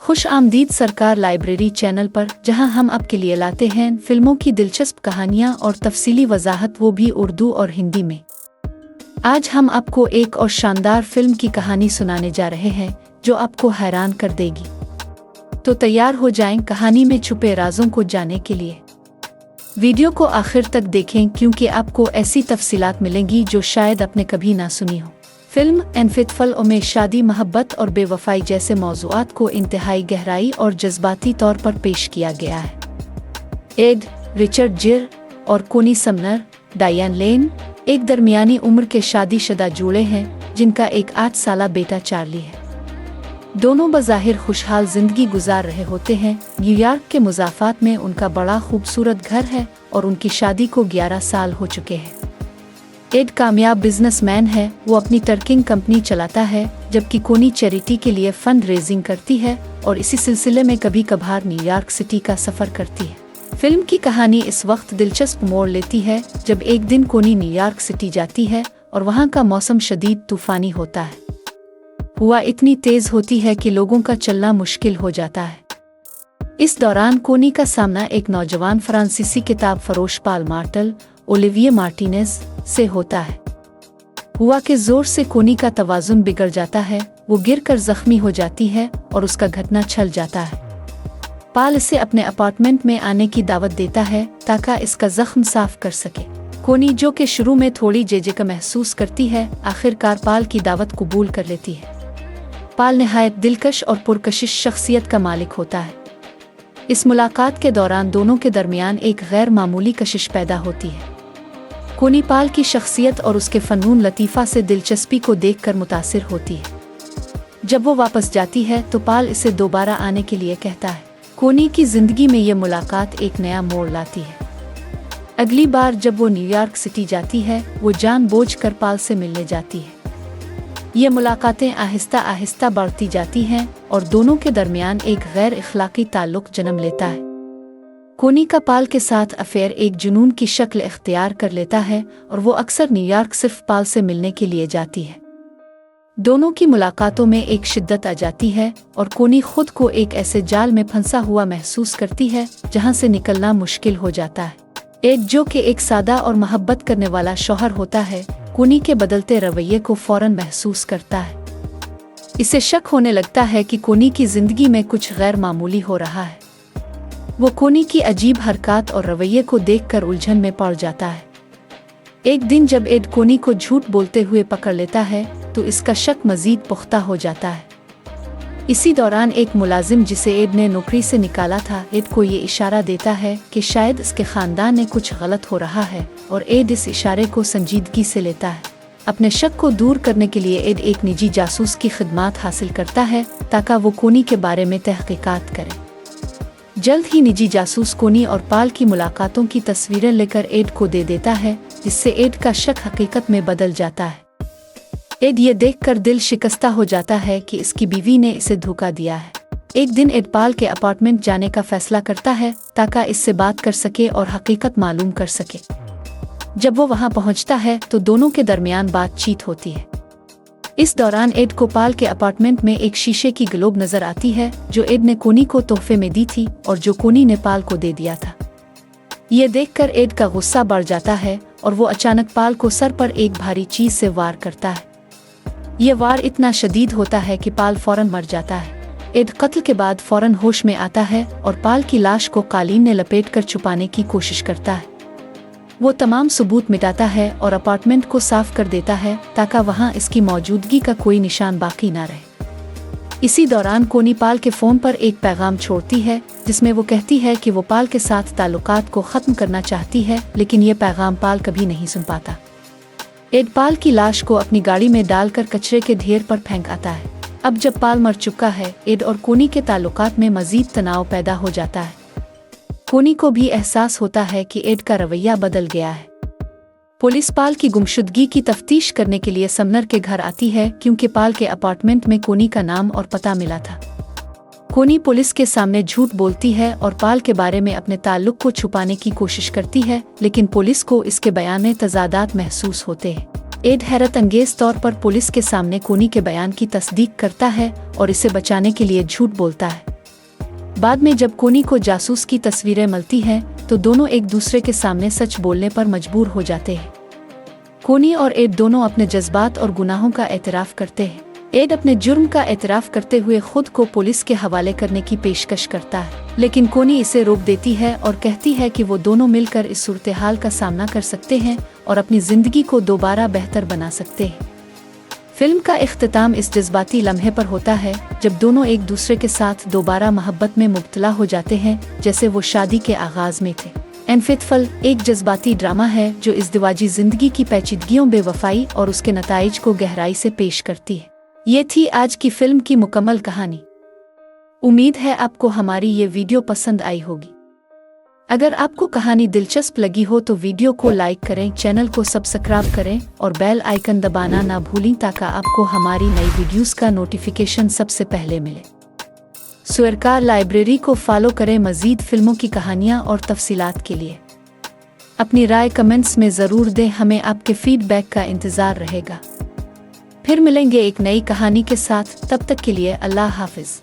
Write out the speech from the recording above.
खुश आमदीद सरकार लाइब्रेरी चैनल पर, जहां हम आपके लिए लाते हैं फिल्मों की दिलचस्प कहानियां और तफसीली वजाहत, वो भी उर्दू और हिंदी में। आज हम आपको एक और शानदार फिल्म की कहानी सुनाने जा रहे हैं जो आपको हैरान कर देगी। तो तैयार हो जाएं कहानी में छुपे राजों को जानने के लिए। वीडियो को आखिर तक देखें क्योंकि आपको ऐसी तफसीलात मिलेंगी जो शायद आपने कभी ना सुनी हो। फिल्म एनफितफल में शादी, मोहब्बत और बेवफाई जैसे मौज़ूआत को इंतहाई गहराई और जज्बाती तौर पर पेश किया गया है। एड, रिचर्ड जिर और कोनी समनर, डायन लेन एक दरमियानी उम्र के शादीशुदा जोड़े हैं जिनका एक 8 साला बेटा चार्ली है। दोनों बज़ाहिर खुशहाल जिंदगी गुजार रहे होते हैं। न्यूयॉर्क के मुज़ाफ़ात में उनका बड़ा खूबसूरत घर है और उनकी शादी को 11 साल हो चुके हैं। एड कामयाब बिजनेसमैन है, वो अपनी टर्किंग कंपनी चलाता है, जबकि कोनी चैरिटी के लिए फंड रेजिंग करती है और इसी सिलसिले में कभी कभार न्यूयॉर्क सिटी का सफ़र करती है। फिल्म की कहानी इस वक्त दिलचस्प मोड़ लेती है जब एक दिन कोनी न्यूयॉर्क सिटी जाती है और वहाँ का मौसम शदीद तूफानी होता है। हवा इतनी तेज होती है कि लोगों का चलना मुश्किल हो जाता है। इस दौरान कोनी का सामना एक नौजवान फ्रांसीसी किताब फरोश पाल मार्टल, ओलिविये मार्टिनेज से होता है। हुआ के जोर से कोनी का तवाजुन बिगड़ जाता है, वो गिरकर जख्मी हो जाती है और उसका घटना छल जाता है। पाल इसे अपने अपार्टमेंट में आने की दावत देता है ताकि इसका जख्म साफ कर सके। कोनी, जो कि शुरू में थोड़ी झिझक महसूस करती है, आखिरकार पाल की दावत कबूल कर लेती है। पाल निहायत दिलकश और पुरकशिश शख्सियत का मालिक होता है। इस मुलाकात के दौरान दोनों के दरमियान एक गैर मामूली कशिश पैदा होती है। कोनी पाल की शख्सियत और उसके फनून लतीफ़ा से दिलचस्पी को देखकर मुतासिर होती है। जब वो वापस जाती है तो पाल इसे दोबारा आने के लिए कहता है। कोनी की जिंदगी में ये मुलाकात एक नया मोड़ लाती है। अगली बार जब वो न्यूयॉर्क सिटी जाती है, वो जानबूझकर पाल से मिलने जाती है। ये मुलाकातें आहिस्ता आहिस्ता बढ़ती जाती हैं और दोनों के दरमियान एक गैर इखलाकी ताल्लुक जन्म लेता है। कोनी का पाल के साथ अफेयर एक जुनून की शक्ल इख्तियार कर लेता है और वो अक्सर न्यूयॉर्क सिर्फ पाल से मिलने के लिए जाती है। दोनों की मुलाकातों में एक शिद्दत आ जाती है और कोनी खुद को एक ऐसे जाल में फंसा हुआ महसूस करती है जहां से निकलना मुश्किल हो जाता है। एड, जो कि एक सादा और मोहब्बत करने वाला शौहर होता है, कोनी के बदलते रवैये को फौरन महसूस करता है। इसे शक होने लगता है कि कोनी की जिंदगी में कुछ गैर मामूली हो रहा है। वो कोनी की अजीब हरकत और रवैये को देखकर उलझन में पड़ जाता है। एक दिन जब एड कोनी को झूठ बोलते हुए पकड़ लेता है तो इसका शक मजीद पुख्ता हो जाता है। इसी दौरान एक मुलाजिम जिसे एड ने नौकरी से निकाला था, एड को ये इशारा देता है कि शायद इसके खानदान में कुछ गलत हो रहा है और एड इस इशारे को संजीदगी से लेता है। अपने शक को दूर करने के लिए एड एक निजी जासूस की खिदमात हासिल करता है ताकि वो कोनी के बारे में तहकीकात करे। जल्द ही निजी जासूस कोनी और पाल की मुलाकातों की तस्वीरें लेकर एड को दे देता है, जिससे एड का शक हकीकत में बदल जाता है। एड ये देखकर दिल शिकस्ता हो जाता है कि इसकी बीवी ने इसे धोखा दिया है। एक दिन एड पाल के अपार्टमेंट जाने का फैसला करता है ताकि इससे बात कर सके और हकीकत मालूम कर सके। जब वो वहां पहुंचता है तो दोनों के दरमियान बातचीत होती है। इस दौरान एड को पाल के अपार्टमेंट में एक शीशे की ग्लोब नजर आती है जो एड ने कोनी को तोहफे में दी थी और जो कोनी ने पाल को दे दिया था। ये देखकर एड का गुस्सा बढ़ जाता है और वो अचानक पाल को सर पर एक भारी चीज से वार करता है। ये वार इतना शदीद होता है कि पाल फौरन मर जाता है। एड कत्ल के बाद फौरन होश में आता है और पाल की लाश को कालीन में लपेटकर छुपाने की कोशिश करता है। वो तमाम सबूत मिटाता है और अपार्टमेंट को साफ कर देता है ताकि वहां इसकी मौजूदगी का कोई निशान बाकी ना रहे। इसी दौरान कोनी पाल के फोन पर एक पैगाम छोड़ती है जिसमें वो कहती है कि वो पाल के साथ ताल्लुकात को खत्म करना चाहती है, लेकिन ये पैगाम पाल कभी नहीं सुन पाता। एड पाल की लाश को अपनी गाड़ी में डालकर कचरे के ढेर पर फेंक आता है। अब जब पाल मर चुका है, एड और कोनी के ताल्लुकात में मजीद तनाव पैदा हो जाता है। कोनी को भी एहसास होता है कि एड का रवैया बदल गया है। पुलिस पाल की गुमशुदगी की तफ्तीश करने के लिए समनर के घर आती है क्योंकि पाल के अपार्टमेंट में कोनी का नाम और पता मिला था। कोनी पुलिस के सामने झूठ बोलती है और पाल के बारे में अपने ताल्लुक को छुपाने की कोशिश करती है, लेकिन पुलिस को इसके बयान में तजादात महसूस होते हैं। एड हैरत अंगेज तौर पर पुलिस के सामने कोनी के बयान की तस्दीक करता है और इसे बचाने के लिए झूठ बोलता है। बाद में जब कोनी को जासूस की तस्वीरें मिलती हैं तो दोनों एक दूसरे के सामने सच बोलने पर मजबूर हो जाते हैं। कोनी और एड दोनों अपने जज्बात और गुनाहों का एतराफ़ करते हैं। एड अपने जुर्म का एतराफ़ करते हुए खुद को पुलिस के हवाले करने की पेशकश करता है, लेकिन कोनी इसे रोक देती है और कहती है कि वो दोनों मिलकर इस सूरत-ए-हाल का सामना कर सकते हैं और अपनी ज़िंदगी को दोबारा बेहतर बना सकते हैं। फिल्म का इख्तिताम इस जज्बाती लम्हे पर होता है जब दोनों एक दूसरे के साथ दोबारा मोहब्बत में मुब्तला हो जाते हैं, जैसे वो शादी के आगाज़ में थे। एनफितफल एक जज्बाती ड्रामा है जो इज़्दिवाजी ज़िंदगी की पेचीदगियों, बेवफाई और उसके नताइज को गहराई से पेश करती है। ये थी आज की फिल्म की मुकम्मल कहानी। उम्मीद है आपको हमारी ये वीडियो पसंद आई होगी। अगर आपको कहानी दिलचस्प लगी हो तो वीडियो को लाइक करें, चैनल को सब्सक्राइब करें और बेल आइकन दबाना ना भूलें ताकि आपको हमारी नई वीडियोस का नोटिफिकेशन सबसे पहले मिले। सुअरकार लाइब्रेरी को फॉलो करें मज़ीद फिल्मों की कहानियाँ और तफसीलात के लिए। अपनी राय कमेंट्स में ज़रूर दें, हमें आपके फीडबैक का इंतज़ार रहेगा। फिर मिलेंगे एक नई कहानी के साथ, तब तक के लिए अल्लाह हाफिज़।